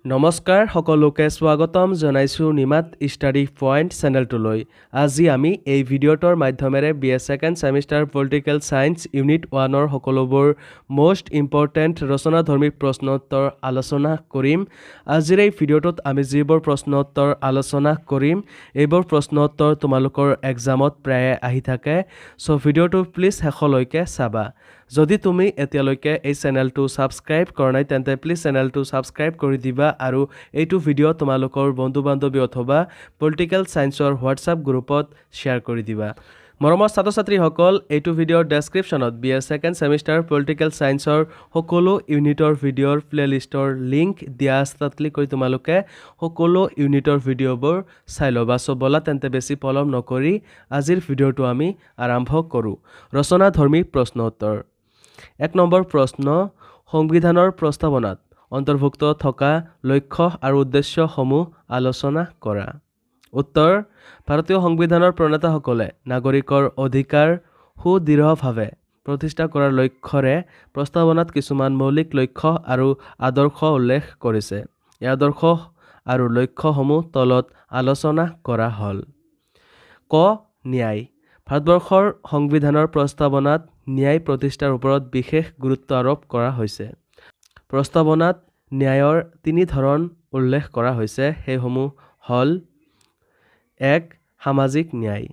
নমস্কাৰ সকলোকে স্বাগতম জনাইছোঁ নিমাত ষ্টাডি পইণ্ট চেনেলটোলৈ। আজি আমি এই ভিডিঅ'টোৰ মাধ্যমেৰে BA second semester political science unit 1ৰ সকলোবোৰ মোষ্ট ইম্পৰ্টেণ্ট ৰচনাধৰ্মী প্ৰশ্নোত্তৰ আলোচনা কৰিম। আজিৰ এই ভিডিঅ'টোত আমি যিবোৰ প্ৰশ্নোত্তৰ আলোচনা কৰিম এইবোৰ প্ৰশ্নোত্তৰ তোমালোকৰ এক্সামত প্ৰায়ে আহি থাকে। চ' ভিডিঅ'টো প্লিজ শেষলৈকে চাবা। যদি তুমি এতিয়ালৈকে এই চেনেলটো ছাবস্ক্ৰাইব কৰা নাই তেন্তে প্লিজ চেনেলটো ছাবস্ক্ৰাইব কৰি দিবা আৰু এইটো ভিডিঅ' তোমালোকৰ বন্ধু বান্ধৱী অথবা পলিটিকেল ছায়েন্সৰ হোৱাটছআপ গ্ৰুপত শ্বেয়াৰ কৰি দিবা। মৰমৰ ছাত্ৰ ছাত্ৰীসকল, এইটো ভিডিঅ'ৰ ডেছক্ৰিপশ্যনত BA ছেকেণ্ড ছেমিষ্টাৰ পলিটিকেল ছায়েন্সৰ সকলো ইউনিটৰ ভিডিঅ'ৰ প্লেলিষ্টৰ লিংক দিয়া আছে। তাত ক্লিক কৰি তোমালোকে সকলো ইউনিটৰ ভিডিঅ'বোৰ চাই ল'বা। চ' ব'লা তেন্তে বেছি পলম নকৰি আজিৰ ভিডিঅ'টো আমি আৰম্ভ কৰোঁ। ৰচনাধৰ্মী প্ৰশ্ন উত্তৰ। 1 নম্বৰ প্ৰশ্ন, সংবিধানৰ প্ৰস্তাৱনাত অন্তৰ্ভুক্ত থকা লক্ষ্য আৰু উদ্দেশ্যসমূহ আলোচনা কৰা। উত্তৰ, ভাৰতীয় সংবিধানৰ প্ৰণেতাসকলে নাগৰিকৰ অধিকাৰ সুদৃঢ়ভাৱে প্ৰতিষ্ঠা কৰাৰ লক্ষ্যৰে প্ৰস্তাৱনাত কিছুমান মৌলিক লক্ষ্য আৰু আদৰ্শ উল্লেখ কৰিছে। এই আদৰ্শ আৰু লক্ষ্যসমূহ তলত আলোচনা কৰা হ'ল। ক. ন্যায়। ভাৰতবৰ্ষৰ সংবিধানৰ প্ৰস্তাৱনাত ন্যায় প্ৰতিষ্ঠাৰ ওপৰত বিশেষ গুৰুত্ব আৰোপ কৰা হৈছে। প্ৰস্তাৱনাত ন্যায়ৰ 3 ধৰণ উল্লেখ কৰা হৈছে। সেইসমূহ হ'ল: 1. সামাজিক ন্যায়।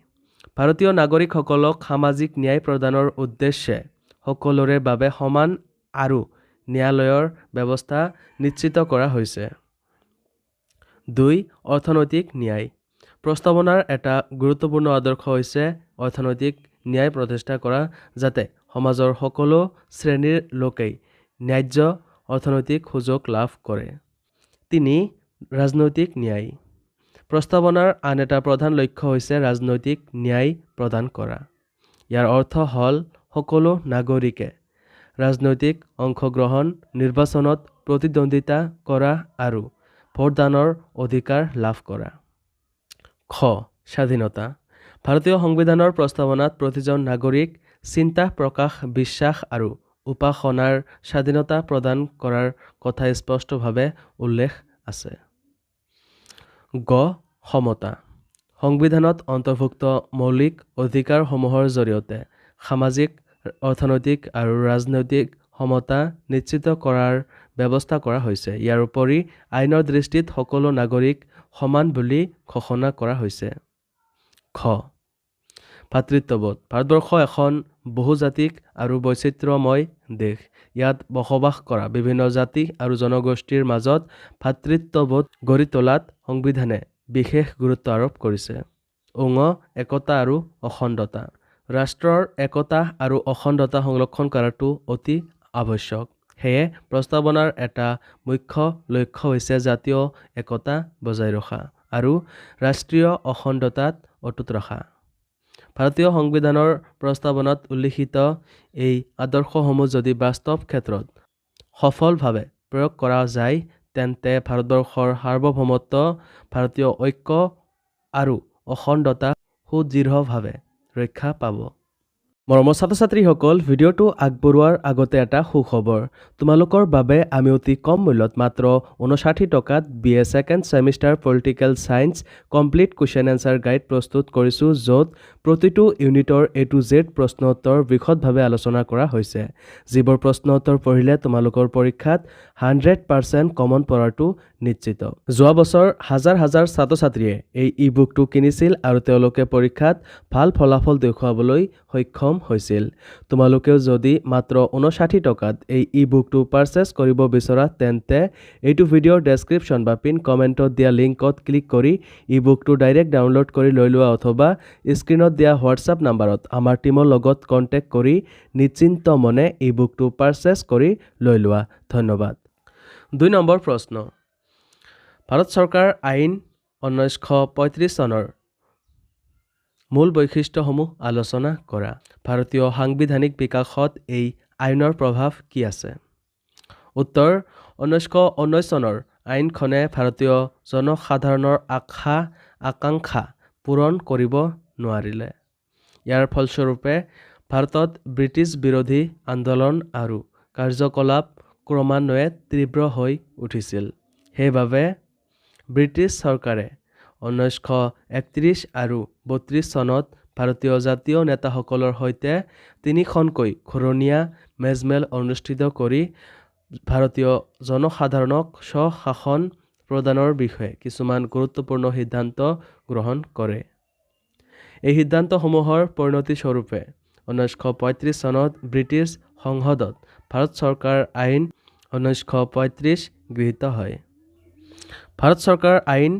ভাৰতীয় নাগৰিকসকলক সামাজিক ন্যায় প্ৰদানৰ উদ্দেশ্যে সকলোৰে বাবে সমান আৰু ন্যায়ালয়ৰ ব্যৱস্থা নিশ্চিত কৰা হৈছে। 2. অৰ্থনৈতিক ন্যায়। প্ৰস্তাৱনাৰ এটা গুৰুত্বপূৰ্ণ আদৰ্শ হৈছে অৰ্থনৈতিক ন্যায় প্ৰতিষ্ঠা কৰা, যাতে সমাজৰ সকলো শ্ৰেণীৰ লোকেই ন্যায্য অৰ্থনৈতিক সুযোগ লাভ কৰে। 3. ৰাজনৈতিক ন্যায়। প্ৰস্তাৱনাৰ আন এটা প্ৰধান লক্ষ্য হৈছে ৰাজনৈতিক ন্যায় প্ৰদান কৰা। ইয়াৰ অৰ্থ হ'ল সকলো নাগৰিকে ৰাজনৈতিক অংশগ্ৰহণ, নিৰ্বাচনত প্ৰতিদ্বন্দ্বিতা কৰা আৰু ভোটদানৰ অধিকাৰ লাভ কৰা। খ. স্বাধীনতা। ভাৰতীয় সংবিধানৰ প্ৰস্তাৱনাত প্ৰতিজন নাগৰিক চিন্তা প্ৰকাশ, বিশ্বাস আৰু উপাসনাৰ স্বাধীনতা প্ৰদান কৰাৰ কথা স্পষ্টভাৱে উল্লেখ আছে। গ. সমতা। সংবিধানত অন্তৰ্ভুক্ত মৌলিক অধিকাৰসমূহৰ জৰিয়তে সামাজিক, অৰ্থনৈতিক আৰু ৰাজনৈতিক সমতা নিশ্চিত কৰাৰ ব্যৱস্থা কৰা হৈছে। ইয়াৰ উপৰি আইনৰ দৃষ্টিত সকলো নাগৰিক সমান বুলি ঘোষণা কৰা হৈছে। খ. ভাতৃত্ববোধ। ভাৰতবৰ্ষ এখন বহুজাতিক আৰু বৈচিত্ৰ্যময় দেশ। ইয়াত বসবাস কৰা বিভিন্ন জাতি আৰু জনগোষ্ঠীৰ মাজত ভাতৃত্ববোধ গঢ়ি তোলাত সংবিধানে বিশেষ গুৰুত্ব আৰোপ কৰিছে। ঙ. একতা আৰু অখণ্ডতা। ৰাষ্ট্ৰৰ একতা আৰু অখণ্ডতা সংৰক্ষণ কৰাটো অতি আৱশ্যক। সেয়ে প্ৰস্তাৱনাৰ এটা মুখ্য লক্ষ্য হৈছে জাতীয় একতা বজাই ৰখা আৰু ৰাষ্ট্ৰীয় অখণ্ডতাত অটুট ৰখা। ভাৰতীয় সংবিধানৰ প্ৰস্তাৱনাত উল্লিখিত এই আদৰ্শসমূহ যদি বাস্তৱ ক্ষেত্ৰত সফলভাৱে প্ৰয়োগ কৰা যায় তেন্তে ভাৰতবৰ্ষৰ সাৰ্বভৌমত্ব, ভাৰতীয় ঐক্য আৰু অখণ্ডতা সুদৃঢ়ভাৱে ৰক্ষা পাব। মৰমৰ ছাত্ৰ ছাত্ৰীসকল, ভিডিঅ'টো আগবঢ়োৱাৰ আগতে এটা সুখবৰ। তোমালোকৰ বাবে আমি অতি কম মূল্যত মাত্ৰ 59 টকাত BA second semester political science complete question answer guide প্ৰস্তুত কৰিছোঁ, য'ত প্ৰতিটো ইউনিটৰ A to Z প্ৰশ্ন উত্তৰ বিশদভাৱে আলোচনা কৰা হৈছে। যিবোৰ প্ৰশ্ন উত্তৰ পঢ়িলে তোমালোকৰ পৰীক্ষাত 100% কমন পৰাটো নিশ্চিত। যোৱা বছৰ হাজাৰ হাজাৰ ছাত্ৰ ছাত্ৰীয়ে এই ই-বুকটো কিনিছিল আৰু তেওঁলোকে পৰীক্ষাত ভাল ফলাফল দেখুৱাবলৈ সক্ষম হৈছিল। তোমালোকেও যদি মাত্ৰ 59 টকাত এই ই-বুকটো পাৰচেছ কৰিব বিচৰা তেন্তে এইটো ভিডিঅ'ৰ ডেছক্ৰিপশ্যন বা পিন কমেণ্টত দিয়া লিংকত ক্লিক কৰি ই-বুকটো ডাইৰেক্ট ডাউনলোড কৰি লৈ লোৱা অথবা স্ক্ৰীণত দিয়া হোৱাটছআপ নাম্বাৰত আমাৰ টীমৰ লগত কণ্টেক্ট কৰি নিশ্চিন্ত মনে ই-বুকটো পাৰচেছ কৰি লৈ লোৱা। ধন্যবাদ। 2 নম্বৰ প্ৰশ্ন, ভাৰত চৰকাৰ আইন 1935 চনৰ মূল বৈশিষ্ট্যসমূহ আলোচনা কৰা। ভাৰতীয় সাংবিধানিক বিকাশত এই আইনৰ প্ৰভাৱ কি আছে? উত্তৰ, 1919 চনৰ আইনখনে ভাৰতীয় জনসাধাৰণৰ আশা-আকাংক্ষা পূৰণ কৰিব নোৱাৰিলে। ইয়াৰ ফলস্বৰূপে ভাৰতত ব্ৰিটিছ বিৰোধী আন্দোলন আৰু কাৰ্যকলাপ ক্ৰমান্বয়ে তীব্ৰ হৈ উঠিছিল। সেইবাবে ব্ৰিটিছ চৰকাৰে 1931 আৰু 32 চনত ভাৰতীয় জাতীয় নেতাসকলৰ সৈতে 3খনকৈ ঘূৰণীয়া মেজমেল অনুষ্ঠিত কৰি ভাৰতীয় জনসাধাৰণক স্বশাসন প্ৰদানৰ বিষয়ে কিছুমান গুৰুত্বপূৰ্ণ সিদ্ধান্ত গ্ৰহণ কৰে। এই সিদ্ধান্তসমূহৰ পৰিণতিস্বৰূপে 1935 চনত ব্ৰিটিছ সংসদত ভাৰত চৰকাৰ আইন 1935 গৃহীত হয়। ভাৰত চৰকাৰ আইন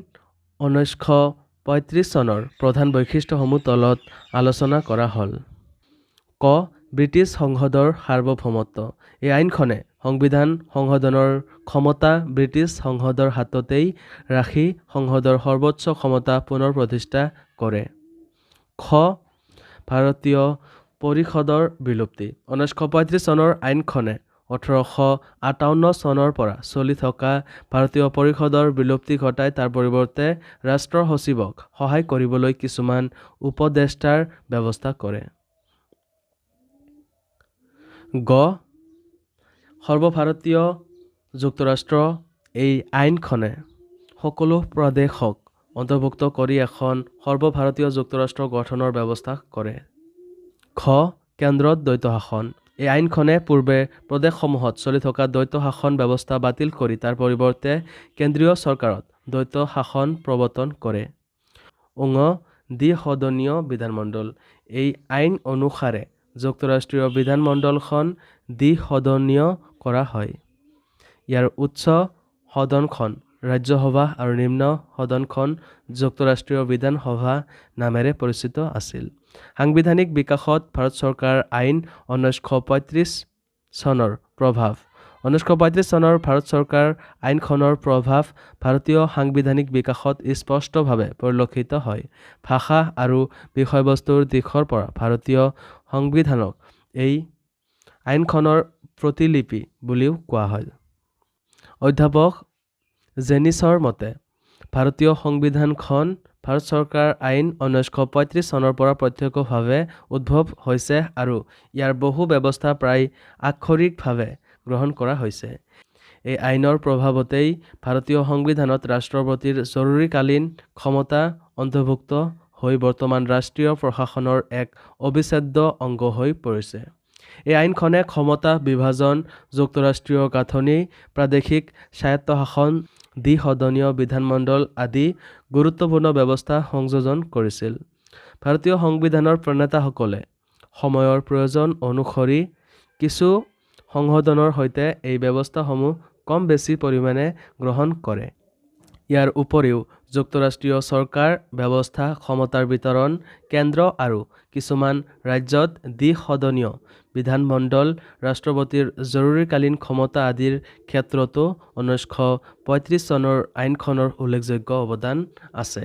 1935 চনৰ প্ৰধান বৈশিষ্ট্যসমূহ তলত আলোচনা কৰা হ'ল। ক. ব্ৰিটিছ সংসদৰ সাৰ্বভৌমত্ব। এই আইনখনে সংবিধান সংশোধনৰ ক্ষমতা ব্ৰিটিছ সংসদৰ হাততেই ৰাখি সংসদৰ সৰ্বোচ্চ ক্ষমতা পুনৰ প্ৰতিষ্ঠা কৰে। খ. ভাৰতীয় পৰিষদৰ বিলুপ্তি। 1935 চনৰ আইনখনে 1858 চনৰ পৰা চলি থকা ভাৰতীয় পৰিষদৰ বিলুপ্তি ঘটাই তাৰ পৰিৱৰ্তে ৰাষ্ট্ৰৰ সচিবক সহায় কৰিবলৈ কিছুমান উপদেষ্টাৰ ব্যৱস্থা কৰে। গ. সৰ্বভাৰতীয় যুক্তৰাষ্ট্ৰ। এই আইনখনে সকলো প্ৰদেশক অন্তৰ্ভুক্ত কৰি এখন সৰ্বভাৰতীয় যুক্তৰাষ্ট্ৰ গঠনৰ ব্যৱস্থা কৰে। খ. কেন্দ্ৰত দ্বৈত শাসন। এই আইনখনে পূৰ্বে প্ৰদেশসমূহত চলি থকা দ্বৈত শাসন ব্যৱস্থা বাতিল কৰি তাৰ পৰিৱৰ্তে কেন্দ্ৰীয় চৰকাৰত দ্বৈত শাসন প্ৰৱৰ্তন কৰে। ঙ. দ্বিসদনীয় বিধানমণ্ডল। এই আইন অনুসাৰে যুক্তৰাষ্ট্ৰীয় বিধানমণ্ডলখন দ্বিসদনীয় কৰা হয়। ইয়াৰ উচ্চ সদনখন ৰাজ্যসভা আৰু নিম্ন সদনখন যুক্তৰাষ্ট্ৰীয় বিধানসভা নামেৰে পৰিচিত আছিল। সাংবিধানিক বিকাশত ভাৰত চৰকাৰ আইন 1935 চনৰ প্ৰভাৱ। 1935 চনৰ ভাৰত চৰকাৰ আইনখনৰ প্ৰভাৱ ভাৰতীয় সাংবিধানিক বিকাশত স্পষ্টভাৱে পৰিলক্ষিত হয়। ভাষা আৰু বিষয়বস্তুৰ দিশৰ পৰা ভাৰতীয় সংবিধানক এই আইনখনৰ প্ৰতিলিপি বুলিও কোৱা হয়। অধ্যাপক জেনিছৰ মতে ভাৰতীয় সংবিধানখন ভাৰত চৰকাৰ আইন 1935 চনৰ পৰা প্ৰত্যক্ষভাৱে উদ্ভৱ হৈছে আৰু ইয়াৰ বহু ব্যৱস্থা প্ৰায় আক্ষৰিকভাৱে গ্ৰহণ কৰা হৈছে। এই আইনৰ প্ৰভাৱতেই ভাৰতীয় সংবিধানত ৰাষ্ট্ৰপতিৰ জৰুৰীকালীন ক্ষমতা অন্তৰ্ভুক্ত হৈ বৰ্তমান ৰাষ্ট্ৰীয় প্ৰশাসনৰ এক অবিচ্ছেদ্য অংগ হৈ পৰিছে। এই আইনখনে ক্ষমতা বিভাজন, যুক্তৰাষ্ট্ৰীয় গাঁথনি, প্ৰাদেশিক স্বায়ত্তশাসন, দ্বিসদনীয় বিধানমণ্ডল আদি গুৰুত্বপূৰ্ণ ব্যৱস্থা সংযোজন কৰিছিল। ভাৰতীয় সংবিধানৰ প্ৰণেতাসকলে সময়ৰ প্ৰয়োজন অনুসৰি কিছু সংশোধনৰ সৈতে এই ব্যৱস্থাসমূহ কম বেছি পৰিমাণে গ্ৰহণ কৰে। ইয়াৰ উপৰিও যুক্তৰাষ্ট্ৰীয় চৰকাৰ ব্যৱস্থা, ক্ষমতাৰ বিতৰণ, কেন্দ্ৰ আৰু কিছুমান ৰাজ্যত দ্বিসদনীয় বিধানমণ্ডল, ৰাষ্ট্ৰপতিৰ জৰুৰীকালীন ক্ষমতা আদিৰ ক্ষেত্ৰতো 1935 চনৰ আইনখনৰ উল্লেখযোগ্য অৱদান আছে।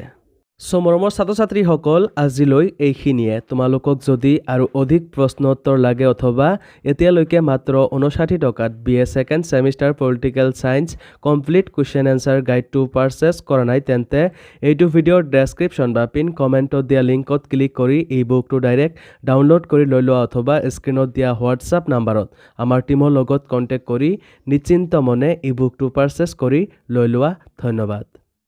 মৰমৰ ছাত্ৰ ছাত্ৰীসকল, আজিলৈ এইখিনিয়ে। তোমালোকক যদি আৰু অধিক প্ৰশ্ন উত্তৰ লাগে অথবা এতিয়ালৈকে মাত্ৰ 59 টকাত BA second semester political science complete question answer গাইডটো পাৰচেছ কৰা নাই, তেন্তে এইটো ভিডিঅ'ৰ ডেছক্ৰিপশ্যন বা পিন কমেণ্টত দিয়া লিংকত ক্লিক কৰি এই বুকটো ডাইৰেক্ট ডাউনলোড কৰি লৈ লোৱা অথবা স্ক্ৰীণত দিয়া হোৱাটছআপ নাম্বাৰত আমাৰ টীমৰ লগত কণ্টেক্ট কৰি নিশ্চিন্ত মনে এই বুকটো পাৰচেছ কৰি লৈ লোৱা। ধন্যবাদ।